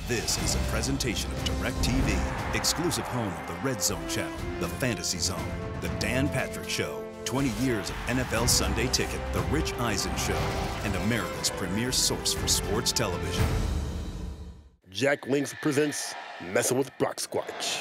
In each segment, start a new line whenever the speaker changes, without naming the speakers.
This is a presentation of DirecTV, exclusive home of the Red Zone channel, the Fantasy Zone, the Dan Patrick Show, 20 years of NFL Sunday Ticket, the Rich Eisen Show, and America's premier source for sports television.
Jack Links presents Messing with Block Squatch.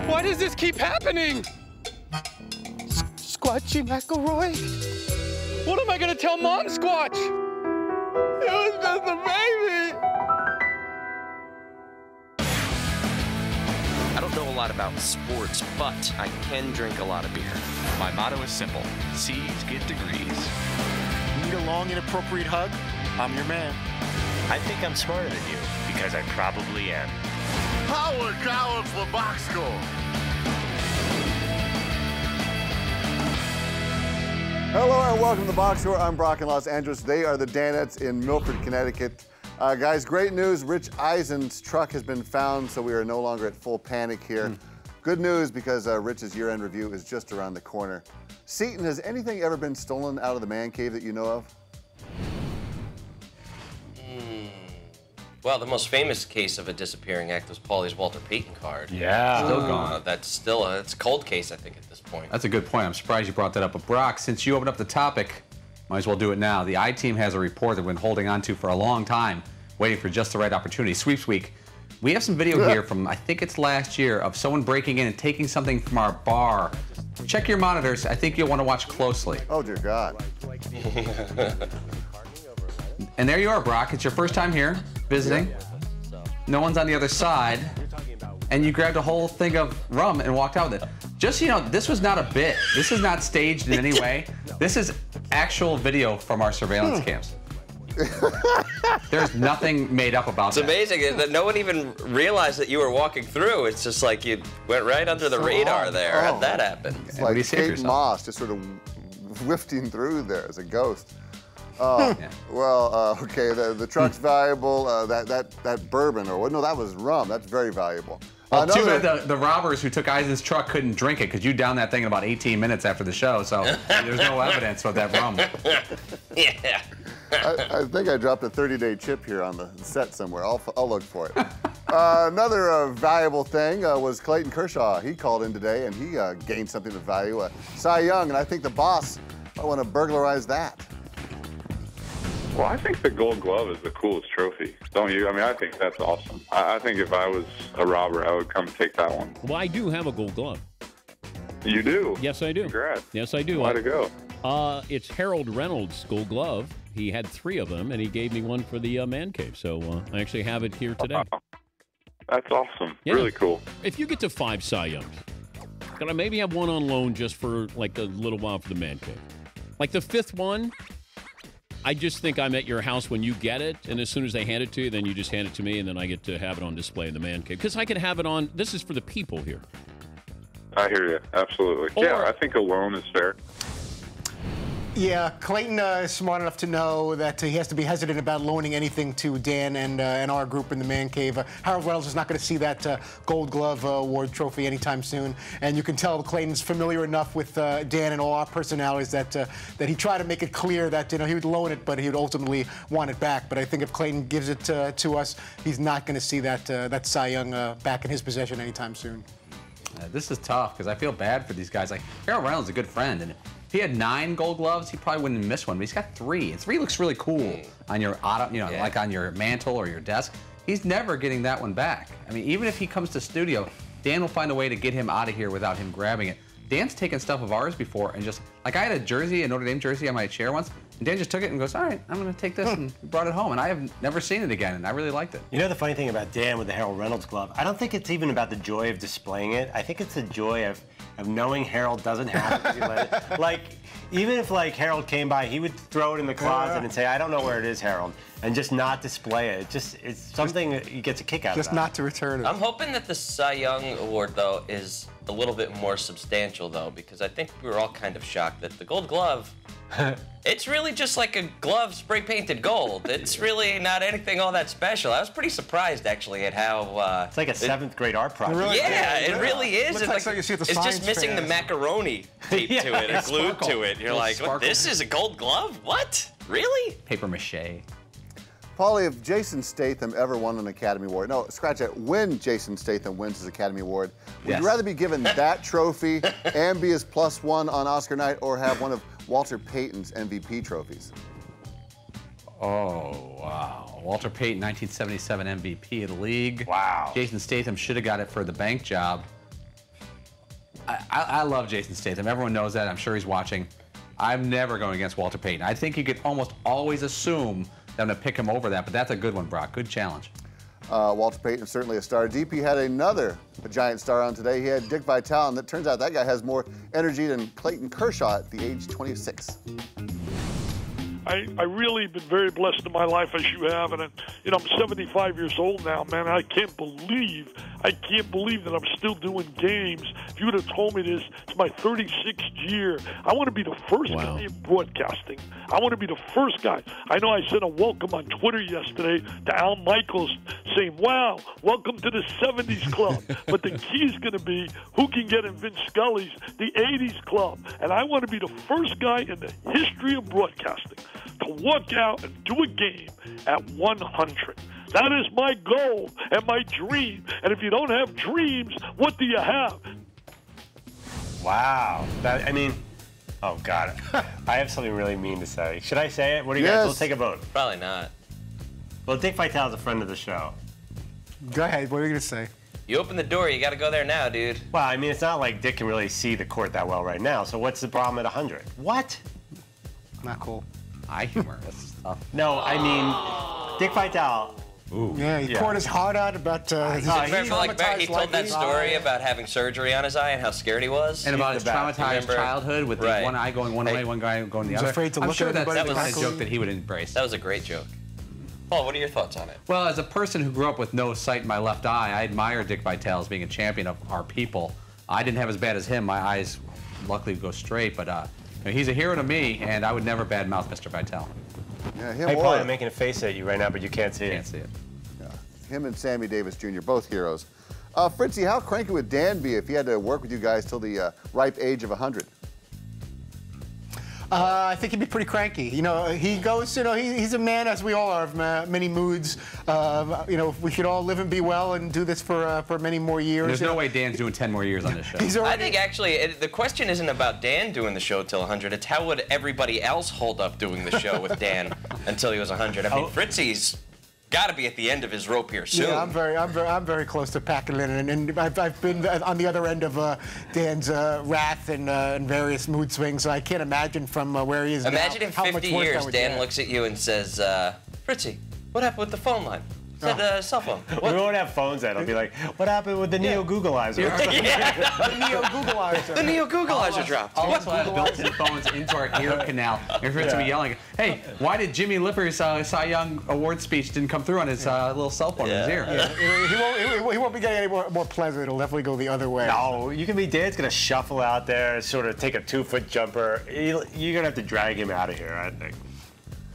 Why does this keep happening? Squatchy McElroy? What am I gonna tell Mom Squatch? It was just a baby.
I don't know a lot about sports, but I can drink a lot of beer.
My motto is simple: C's get degrees.
Need a long, inappropriate hug? I'm your man.
I think I'm smarter than you, because I probably am.
Howard Collins for Box Score.
Hello and welcome to the Box Score. I'm Brock in Los Angeles. They are the Danettes in Milford, Connecticut. Guys, great news. Rich Eisen's truck has been found, so we are no longer at full panic here. Good news because Rich's year-end review is just around the corner. Seton, has anything ever been stolen out of the man cave that you know of?
Well, the most famous case of a disappearing act was Paulie's Walter Payton card.
Yeah. Still gone.
That's still it's a cold case, I think, at this point.
That's a good point. I'm surprised you brought that up. But Brock, since you opened up the topic, might as well do it now. The I-Team has a report that we've been holding on to for a long time, waiting for just the right opportunity. Sweeps week. We have some video here from, I think it's last year, of someone breaking in and taking something from our bar. Check your monitors. I think you'll want to watch closely.
Oh, dear God.
And there you are, Brock. It's your first time here visiting. No one's on the other side. And you grabbed a whole thing of rum and walked out with it. Just so you know, this was not a bit. This is not staged in any way. This is actual video from our surveillance cams. There's nothing made up about that.
It's amazing that no one even realized that you were walking through. It's just like you went right under the radar there. How'd that happen?
It's like Kate Moss just sort of whiffing through there as a ghost. Oh, well, okay, the truck's valuable. That bourbon, or no, that was rum. That's very valuable.
Well, too bad the robbers who took Eisen's truck couldn't drink it, because you downed that thing in about 18 minutes after the show, so there's no evidence of that rum.
Yeah.
I think I dropped a 30-day chip here on the set somewhere. I'll look for it. Another valuable thing was Clayton Kershaw. He called in today, and he gained something of value. Cy Young, and I think the boss might want to burglarize that.
Well, I think the Gold Glove is the coolest trophy, don't you? I mean, I think that's awesome. I think if I was a robber, I would come take that one.
Well, I do have a Gold Glove.
You do?
Yes, I do.
Congrats.
Yes, I do.
Way to go.
It's Harold Reynolds' Gold Glove. He had 3 of them, and he gave me one for the man cave. So I actually have it here today.
Wow. That's awesome.
Yeah.
Really cool.
If you get to 5 Cy Youngs, can I maybe have one on loan just for like a little while for the man cave? Like the 5th one, I just think I'm at your house when you get it, and as soon as they hand it to you, then you just hand it to me, and then I get to have it on display in the man cave. Because I could have it on, this is for the people here.
I hear you. Absolutely. Yeah, I think a loan is fair.
Yeah, Clayton is smart enough to know that he has to be hesitant about loaning anything to Dan and our group in the man cave. Harold Reynolds is not going to see that Gold Glove award trophy anytime soon, and you can tell Clayton's familiar enough with Dan and all our personalities that he tried to make it clear that he would loan it, but he would ultimately want it back. But I think if Clayton gives it to us, he's not going to see that Cy Young back in his possession anytime soon.
This is tough because I feel bad for these guys. Like, Harold Reynolds is a good friend, and if he had 9 Gold Gloves, he probably wouldn't miss one. But he's got 3, and 3 looks really cool on your auto, like on your mantle or your desk. He's never getting that one back. I mean, even if he comes to studio, Dan will find a way to get him out of here without him grabbing it. Dan's taken stuff of ours before and just, like I had a jersey, a Notre Dame jersey on my chair once. And Dan just took it and goes, all right, I'm going to take this, and brought it home. And I have never seen it again, and I really liked it.
You know the funny thing about Dan with the Harold Reynolds glove? I don't think it's even about the joy of displaying it. I think it's the joy of knowing Harold doesn't have it 'cause he let it. Like, even if like Harold came by, he would throw it in the closet and say, I don't know where it is, Harold, and just not display it. It's something that he gets a kick out of.
Just not to return it.
I'm hoping that the Cy Young Award, though, is a little bit more substantial, though, because I think we were all kind of shocked that the Gold Glove, it's really just like a glove spray-painted gold. It's really not anything all that special. I was pretty surprised, actually, at how...
it's like a 7th grade art project.
Really it really is.
Looks like you see at the
it's just
science
missing the
fairs.
macaroni tape to it, or glued to it. You're like, what, this is a Gold Glove? What? Really?
Paper mache.
Paulie, if Jason Statham ever won an Academy Award, no, scratch that, when Jason Statham wins his Academy Award, would you rather be given that trophy and be his +1 on Oscar night, or have one of Walter Payton's MVP trophies?
Oh, wow. Walter Payton, 1977 MVP of the league.
Wow.
Jason Statham should have got it for the bank job. I love Jason Statham. Everyone knows that. I'm sure he's watching. I'm never going against Walter Payton. I think you could almost always assume that I'm going to pick him over that, but that's a good one, Brock. Good challenge.
Walter Payton, certainly a star. DP had a giant star on today. He had Dick Vitale, and it turns out that guy has more energy than Clayton Kershaw at the age 26.
I really been very blessed in my life, as you have, and I'm 75 years old now, man. I can't believe that I'm still doing games. If you would have told me this, it's my 36th year. I want to be the first guy in broadcasting. I want to be the first guy. I know I sent a welcome on Twitter yesterday to Al Michaels saying, wow, welcome to the 70s club. But the key is going to be who can get in Vince Scully's the 80s club. And I want to be the first guy in the history of broadcasting to walk out and do a game at 100. That is my goal and my dream. And if you don't have dreams, what do you have?
Wow. Oh, God. I have something really mean to say. Should I say it? What do you guys? We'll take a vote.
Probably not.
Well, Dick Vitale's a friend of the show.
Go ahead. What are you going to say?
You open the door, you got to go there now, dude.
Well, I mean, it's not like Dick can really see the court that well right now, so what's the problem at 100? What?
Not cool.
Eye humor. That's tough.
No, I mean, Dick Vitale.
Ooh. Yeah, he poured his heart out about
he told that story about having surgery on his eye and how scared he was.
And about his traumatized childhood with one eye going one way, one guy going the other.
Afraid to look
I'm sure
at
that's
everybody.
the kind of joke that he would embrace.
That was a great joke. Paul, what are your thoughts on it?
Well, as a person who grew up with no sight in my left eye, I admire Dick Vitale as being a champion of our people. I didn't have as bad as him. My eyes luckily go straight, but he's a hero to me, and I would never badmouth Mr. Vitale.
Yeah,
hey, Paul, I'm making a face at you right now, but you can't see it.
Can't see it.
Yeah. Him and Sammy Davis Jr., both heroes. Fritzy, how cranky would Dan be if he had to work with you guys till the ripe age of 100?
I think he'd be pretty cranky. He goes, he's a man, as we all are, of many moods. We should all live and be well and do this for many more years.
There's no way Dan's doing 10 more years on this show.
I think, actually, the question isn't about Dan doing the show till 100. It's how would everybody else hold up doing the show with Dan until he was 100. I mean, Fritzy's got to be at the end of his rope here soon.
Yeah, I'm very close to packing it in, and I've been on the other end of Dan's wrath and various mood swings. So I can't imagine from where he is
Imagine
now,
in
how
50
much
years, Dan looks at you and says, Fritzy, what happened with the phone line? Said cell phone.
We won't have phones then. It'll be like, what happened with the Neo Googleizer?
The Neo Googleizer.
The Neo Googleizer dropped.
All of us will have built-in phones into our ear canal. And Fritz will be yelling, hey, why did Jimmy Lipper's Cy Young Award speech didn't come through on his little cell phone in his ear?
Yeah. He won't be getting any more pleasant. It'll definitely go the other way.
No, you can be Dan's going to shuffle out there, sort of take a 2-foot jumper. You're going to have to drag him out of here, I think.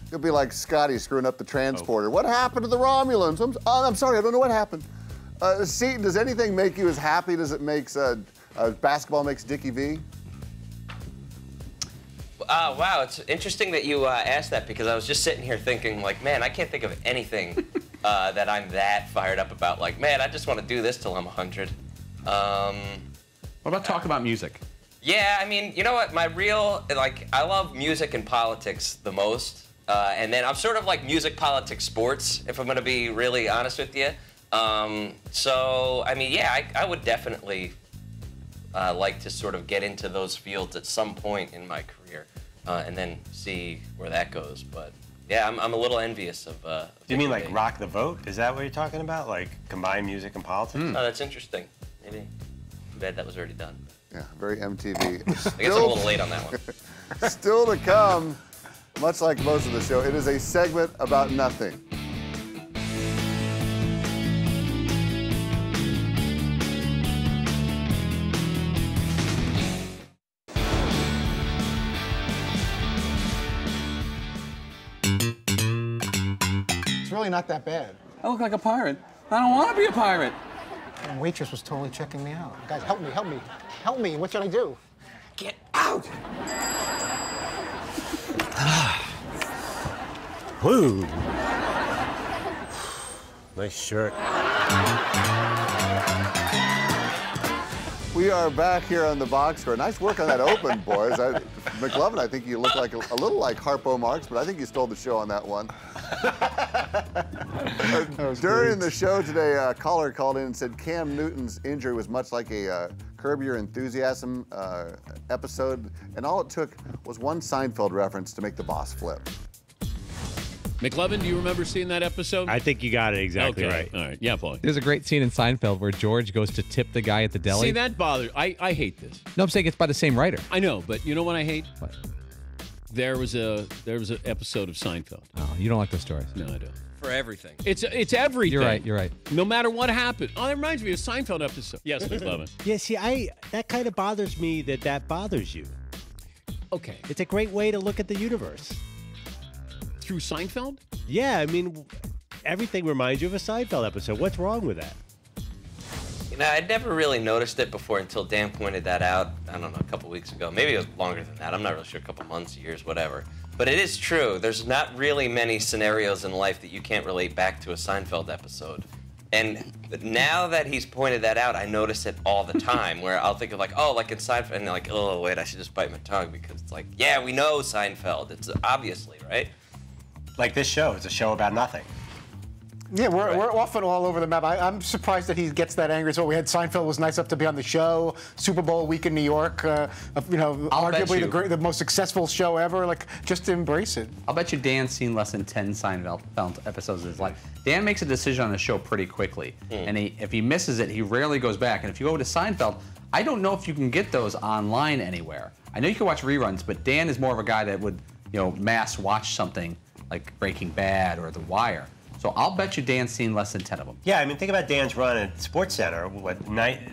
You'll be like Scotty screwing up the transporter. What happened to the Romulans? I'm sorry, I don't know what happened. Seton, does anything make you as happy as it makes basketball makes Dickie V?
Wow, it's interesting that you asked that, because I was just sitting here thinking, like, man, I can't think of anything that I'm that fired up about. Like, man, I just want to do this till I'm 100.
What about talk about music?
Yeah, I mean, you know what? I love music and politics the most. And then I'm sort of like music, politics, sports, if I'm going to be really honest with you. So, I mean, yeah, I would definitely like to sort of get into those fields at some point in my career. and then see where that goes. But yeah, I'm a little envious of.
Do you mean like rock the vote? Is that what you're talking about? Like combine music and politics?
Oh, that's interesting. Maybe. Too bad that was already done.
Yeah, very MTV.
I guess I'm a little late on that one.
Still to come, much like most of the show, it is a segment about nothing.
It's really not that bad.
I look like a pirate. I don't want to be a pirate.
The waitress was totally checking me out. Guys, help me, help me. Help me, what should I do? Get out!
Woo! Nice shirt.
We are back here on the box score. Nice work on that open, boys. McLovin, I think you look like a little like Harpo Marx, but I think you stole the show on that one. During the show today, a caller called in and said Cam Newton's injury was much like a Curb Your Enthusiasm episode, and all it took was one Seinfeld reference to make the boss flip.
McLovin, do you remember seeing that episode?
I think you got it exactly right.
All right. Yeah, Paul.
There's a great scene in Seinfeld where George goes to tip the guy at the deli.
See, that bothers. I hate this.
No, I'm saying it's by the same writer.
I know, but you know what I hate?
What?
There was an episode of Seinfeld.
Oh, you don't like those stories?
No, I don't.
For everything.
It's everything.
You're right.
No matter what happened. Oh, that reminds me of a Seinfeld episode. Yes, McLovin.
Yeah, see, that kind of bothers me that bothers you.
Okay.
It's a great way to look at the universe.
Through Seinfeld?
Yeah, I mean, everything reminds you of a Seinfeld episode. What's wrong with that?
You know, I'd never really noticed it before until Dan pointed that out, I don't know, a couple weeks ago. Maybe it was longer than that. I'm not really sure, a couple months, years, whatever. But it is true. There's not really many scenarios in life that you can't relate back to a Seinfeld episode. And now that he's pointed that out, I notice it all the time, where I'll think of like, oh, like in Seinfeld, and like, oh, wait, I should just bite my tongue, because it's like, yeah, we know Seinfeld. It's obviously, right?
Like this show. It's a show about nothing.
Yeah, we're often all over the map. I'm surprised that he gets that angry. So we had Seinfeld was nice enough to be on the show. Super Bowl week in New York. Arguably the most successful show ever. Like, just embrace it.
I'll bet you Dan's seen less than 10 Seinfeld episodes of his life. Dan makes a decision on a show pretty quickly, and if he misses it, he rarely goes back. And if you go to Seinfeld, I don't know if you can get those online anywhere. I know you can watch reruns, but Dan is more of a guy that would, mass watch something like Breaking Bad or The Wire. So I'll bet you Dan's seen less than 10 of them.
Yeah, I mean, think about Dan's run at SportsCenter.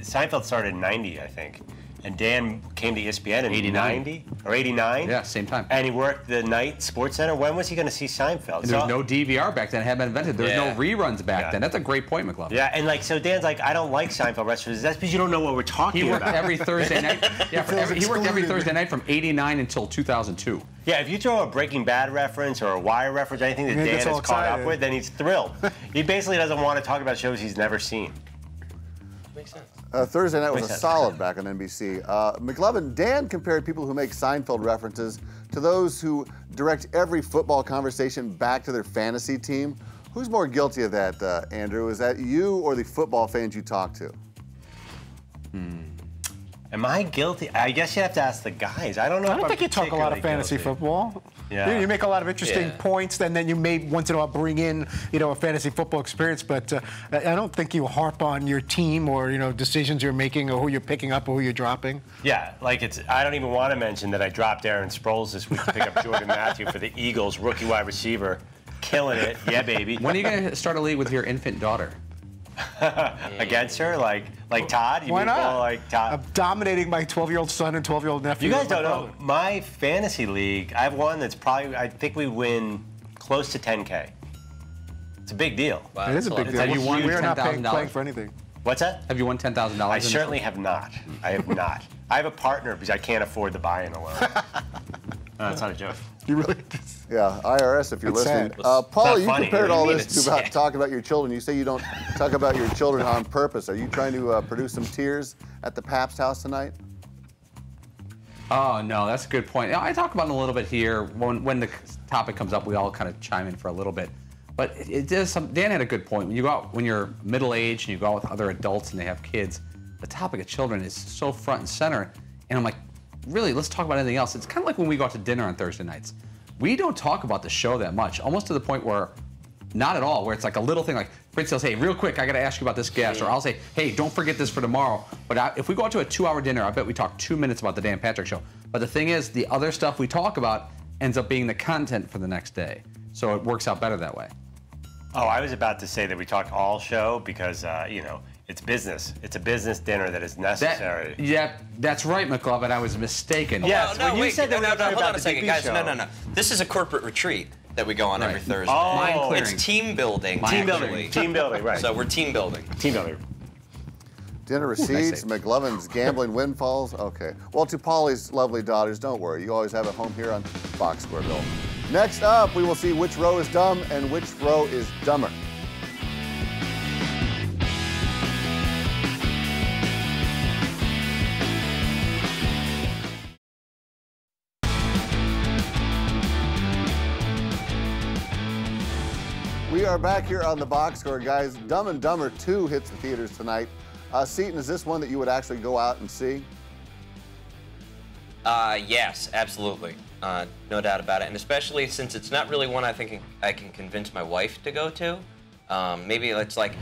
Seinfeld started in '90, I think. And Dan came to ESPN in 90 or 89?
Yeah, same time.
And he worked the night SportsCenter. When was he going to see Seinfeld?
And there was no DVR back then. It hadn't been invented. There was no reruns back then. That's a great point, McLovin.
Yeah, and so Dan's like, I don't like Seinfeld references. That's because you don't know what we're talking about.
He worked every Thursday night. He worked every Thursday night from '89 until 2002.
Yeah, if you throw a Breaking Bad reference or a Wire reference, anything that Dan is caught up with, then he's thrilled. He basically doesn't want to talk about shows he's never seen.
Makes sense.
Thursday night was a solid back on NBC. McLovin, Dan compared people who make Seinfeld references to those who direct every football conversation back to their fantasy team. Who's more guilty of that, Andrew? Is that you or the football fans you talk to?
Am I guilty? I guess you have to ask the guys. I don't know.
I don't think you talk a lot of fantasy football.
Yeah.
You make a lot of interesting points, and then you may once in a while bring in, a fantasy football experience. But I don't think you harp on your team or decisions you're making or who you're picking up or who you're dropping.
Yeah, I don't even want to mention that I dropped Aaron Sproles this week to pick up Jordan Matthew for the Eagles, rookie wide receiver, killing it. Yeah, baby.
When are you going to start a league with your infant daughter?
Against her, like Todd?
Why not?
Like Todd?
I'm dominating my 12-year-old son and 12-year-old nephew.
You guys don't know. My fantasy league, I have one that's probably, I think we win close to 10K. It's a big deal.
Wow, it is a big deal.
Have you won
We're not paying
$10,000
for anything.
What's that?
Have you won $10,000?
I certainly have not. I have not. I have a partner because I can't afford the buy-in alone. No, that's not a joke.
You really?
Yeah, IRS, if you're listening. Paula, you compared all this to talking about your children. You say you don't talk about your children on purpose. Are you trying to produce some tears at the Pabst house tonight?
Oh, no, that's a good point. I talk about it a little bit here. When the topic comes up, we all kind of chime in for a little bit. But it does. Dan had a good point. When you go out, when you're middle-aged and you go out with other adults and they have kids, the topic of children is so front and center. And I'm like, really, let's talk about anything else. It's kind of like when we go out to dinner on Thursday nights. We don't talk about the show that much, almost to the point where, not at all, where it's like a little thing like, Fritz will say, hey, real quick, I got to ask you about this guest. Or I'll say, hey, don't forget this for tomorrow. But if we go out to a 2-hour dinner, I bet we talk 2 minutes about the Dan Patrick Show. But the thing is, the other stuff we talk about ends up being the content for the next day. So it works out better that way.
Oh, I was about to say that we talk all show because, you know, it's business. It's a business dinner that is necessary.
That's right, McLovin. I was mistaken.
Yes,
no,
when you
wait,
said that we were talking
hold on
about
a second,
the
guys.
show.
No. This is a corporate retreat that we go on every Thursday.
Oh, mind
clearing.
It's team building.
Team building. Team building, right.
So we're team building.
Team building.
Dinner receipts, McLovin's gambling windfalls. Okay. Well, to Polly's lovely daughters, don't worry. You always have it home here on Box Score Bill. Next up, we will see which row is dumb and which row is dumber. We are back here on the Box Score, guys. Dumb and Dumber 2 hits the theaters tonight. Seton, is this one that you would actually go out and see?
Yes, absolutely. No doubt about it. And especially since it's not really one I think I can convince my wife to go to. Maybe it's like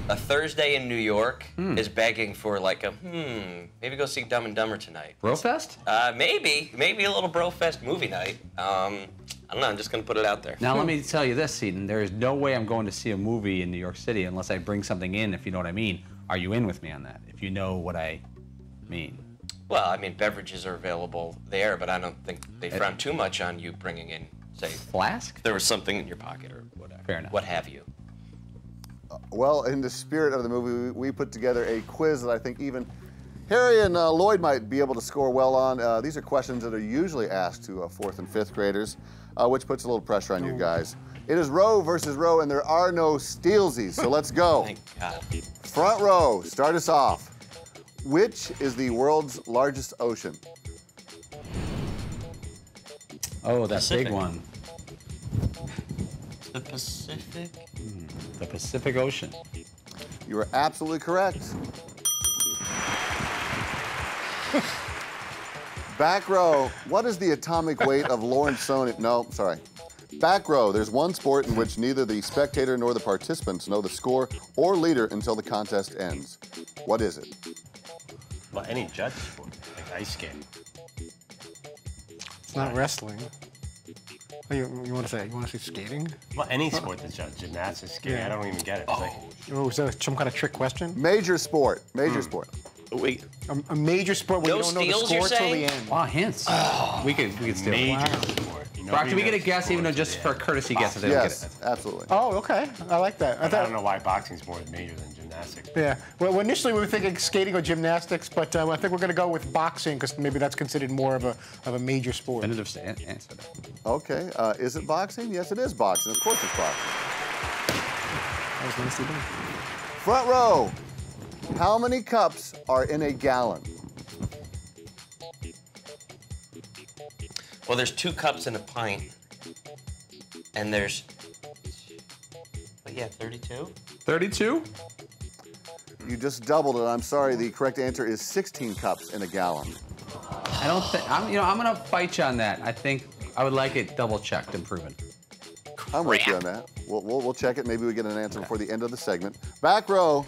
a Thursday in New York is begging for like a, maybe go see Dumb and Dumber tonight.
Brofest?
Maybe a little Brofest movie night. I don't know, I'm just gonna put it out there.
Now let me tell you this, Seton. There is no way I'm going to see a movie in New York City unless I bring something in, if you know what I mean. Are you in with me on that, if you know what I mean?
Well, I mean, beverages are available there, but I don't think they frown too much on you bringing in, say,
flask?
There was something in your pocket or whatever.
Fair enough.
What have you.
Well, in the spirit of the movie, we put together a quiz that I think even Harry and Lloyd might be able to score well on. These are questions that are usually asked to 4th and 5th graders, which puts a little pressure on you guys. It is row versus row, and there are no steelsies, so let's go.
Thank God.
Front row, start us off. Which is the world's largest ocean?
Oh, that
Pacific.
big one.
The Pacific?
The Pacific Ocean.
You are absolutely correct. Back row, what is the atomic weight of Lawrence Sony? No, sorry. Back row, there's one sport in which neither the spectator nor the participants know the score or leader until the contest ends. What is it?
Well, any judge sport, like ice skating.
It's not wrestling. Oh, you want to say skating?
Well, any sport that's judged, gymnastics, skating,
Yeah.
I don't even get it. It's like,
Oh, is that some kind of trick question?
Major sport, major sport.
Wait.
A major sport where
No
you don't know the
steals, you're
score till the
saying?
end.
Wow, hints. We could steal
major
it.
sport.
Brock, do we get a
Nobody
guess,
knows
even though
sports
just
at
for
the
courtesy guess if they don't get
Yes,
it?
absolutely.
Oh, okay. I like that.
end. I don't know why boxing's more major than gymnastics.
Yeah. Well, initially we were thinking skating or gymnastics, but I think we're going to go with boxing because maybe that's considered more of a major sport.
Definitive answer.
Okay, is it boxing? Yes, it is boxing. Of course it's boxing.
That was nicely done.
Front row, how many cups are in a gallon?
Well, there's 2 cups in a pint. And there's, but yeah, 32?
32?
You just doubled it. I'm sorry. The correct answer is 16 cups in a gallon.
I don't think, I'm going to fight you on that. I think I would like it double-checked and proven.
I'm with you on that. We'll check it. Maybe we get an answer before the end of the segment. Back row,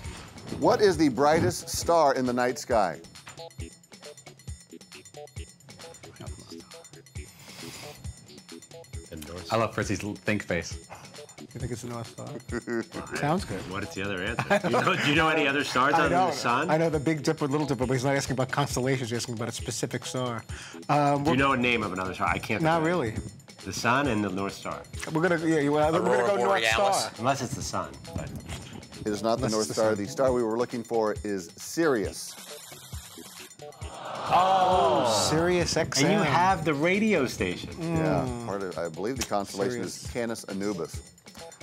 what is the brightest star in the night sky?
I love Fritzy's think face.
You think it's the North Star? Sounds good.
What is the other answer? Do you know any other stars other than the sun?
I know the Big Dipper, Little Dipper, but he's not asking about constellations. He's asking about a specific star.
Do you know a name of another star? I can't.
Not really.
The sun and the North Star.
We're gonna go North Star.
Unless it's the sun. But
It is not the North Star. The star we were looking for is Sirius.
Oh, Sirius XM.
And you have the radio station.
Yeah, part of, I believe the constellation is Canis Anubis.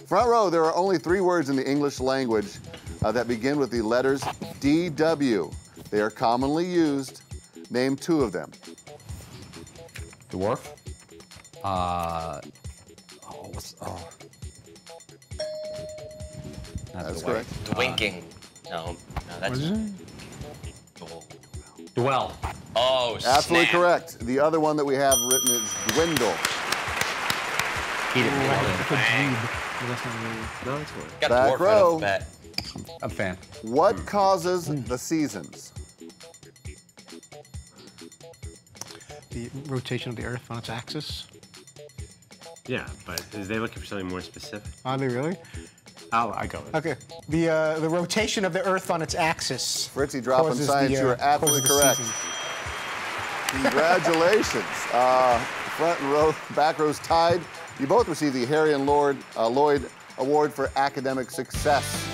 Front row, there are only 3 words in the English language that begin with the letters DW. They are commonly used. Name 2 of them.
Dwarf?
That's correct.
Winking. No, that's...
Dwell.
Oh,
Absolutely
snap.
correct. The other one that we have written is dwindle.
He didn't get
Got
Back
dwarf right
row.
off the bat.
I'm a fan.
What causes the seasons?
The rotation of the Earth on its axis.
Yeah, but is they looking for something more specific?
Are they really?
I go with it.
Okay. The rotation of the Earth on its axis.
Fritzy dropping
causes
science.
the,
You are absolutely
causes the
correct.
season.
Congratulations. Front and row, back rows tied. You both received the Harry and Lloyd Award for Academic Success.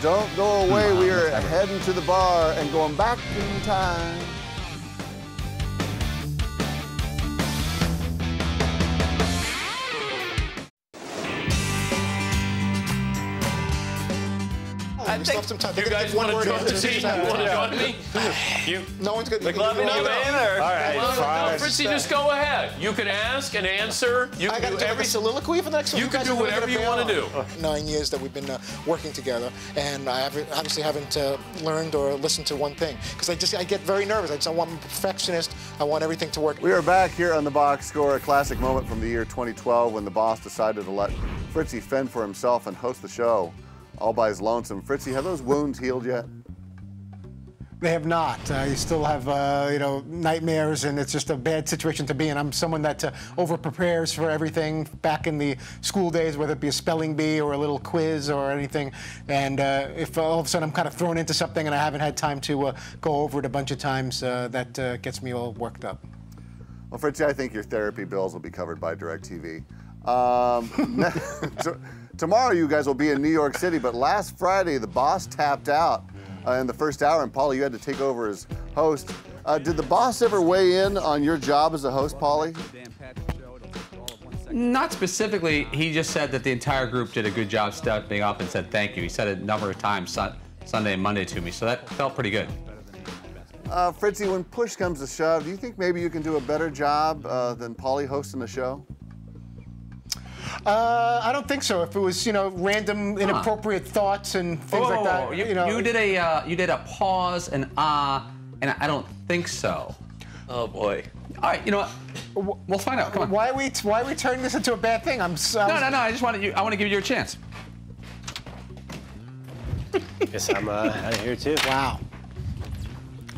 Don't go away. We are heading to the bar and going back in time.
I
we still have some time.
You guys want to join the team? You want to join me?
No one's good.
The glove and you either.
All right,
No, Fritzy, just go ahead. You can ask and answer. You
I
can
got
do
to do like a soliloquy for the next one.
You can
guys
do
are really
whatever
gonna
you want to
bail
do.
out. 9 years that we've been working together, and I obviously haven't learned or listened to one thing because I get very nervous. I want I'm a perfectionist. I want everything to work.
We are back here on the box score, a classic moment from the year 2012 when the boss decided to let Fritzy fend for himself and host the show all by his lonesome. Fritzy, have those wounds healed yet?
They have not. You still have, nightmares, and it's just a bad situation to be in. I'm someone that over-prepares for everything back in the school days, whether it be a spelling bee or a little quiz or anything. And if all of a sudden I'm kind of thrown into something and I haven't had time to go over it a bunch of times, that gets me all worked up.
Well, Fritzy, I think your therapy bills will be covered by DirecTV. Tomorrow you guys will be in New York City, but last Friday the boss tapped out in the first hour, and Paulie, you had to take over as host. Did the boss ever weigh in on your job as a host, Paulie?
Not specifically. He just said that the entire group did a good job stepping up and said thank you. He said it a number of times Sunday and Monday to me, so that felt pretty good.
Fritzy, when push comes to shove, do you think maybe you can do a better job than Paulie hosting the show?
I don't think so. If it was, random, inappropriate thoughts and things like that.
You did a pause and and I don't think so.
Oh boy.
All right, you know what? We'll find out. Come on.
Why are we turning this into a bad thing?
No. I just wanted you. I want to give you a chance.
Guess I'm out of here too.
Wow.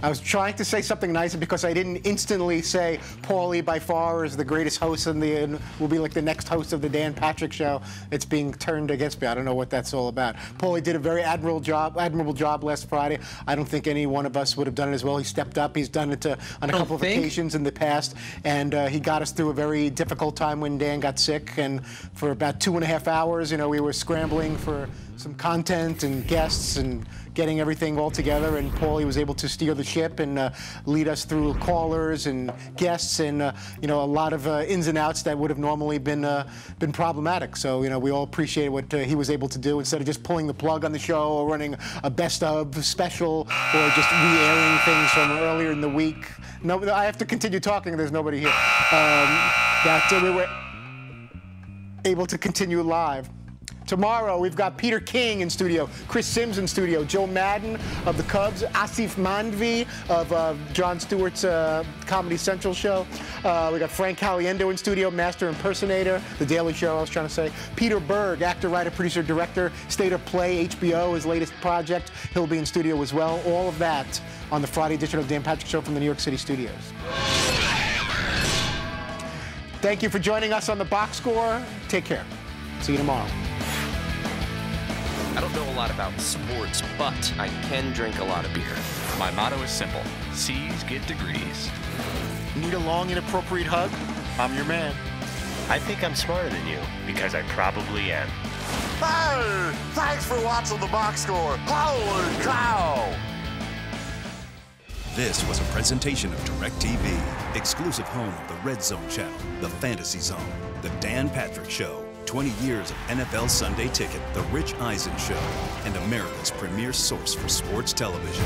I was trying to say something nice because I didn't instantly say Paulie by far is the greatest host and will be like the next host of the Dan Patrick Show. It's being turned against me. I don't know what that's all about. Paulie did a very admirable job last Friday. I don't think any one of us would have done it as well. He stepped up. He's done it on a couple of occasions in the past, and he got us through a very difficult time when Dan got sick. And for about 2.5 hours, we were scrambling for some content and guests and getting everything all together, and Paulie was able to steer the ship and lead us through callers and guests and a lot of ins and outs that would have normally been problematic. So we all appreciate what he was able to do instead of just pulling the plug on the show or running a best of special or just re-airing things from earlier in the week. No, I have to continue talking. There's nobody here. That we were able to continue live. Tomorrow, we've got Peter King in studio, Chris Sims in studio, Joe Madden of the Cubs, Asif Mandvi of Jon Stewart's Comedy Central show. We got Frank Caliendo in studio, Master Impersonator, The Daily Show, I was trying to say. Peter Berg, actor, writer, producer, director, State of Play, HBO, his latest project. He'll be in studio as well. All of that on the Friday edition of Dan Patrick Show from the New York City studios. Thank you for joining us on the Box Score. Take care. See you tomorrow.
I don't know a lot about sports, but I can drink a lot of beer. My motto is simple: C's get degrees.
Need a long, inappropriate hug? I'm your man.
I think I'm smarter than you, because I probably am.
Hey, thanks for watching the box score. Holy cow!
This was a presentation of DirecTV, exclusive home of the Red Zone channel, the Fantasy Zone, the Dan Patrick Show, 20 years of NFL Sunday Ticket, the Rich Eisen Show, and America's premier source for sports television.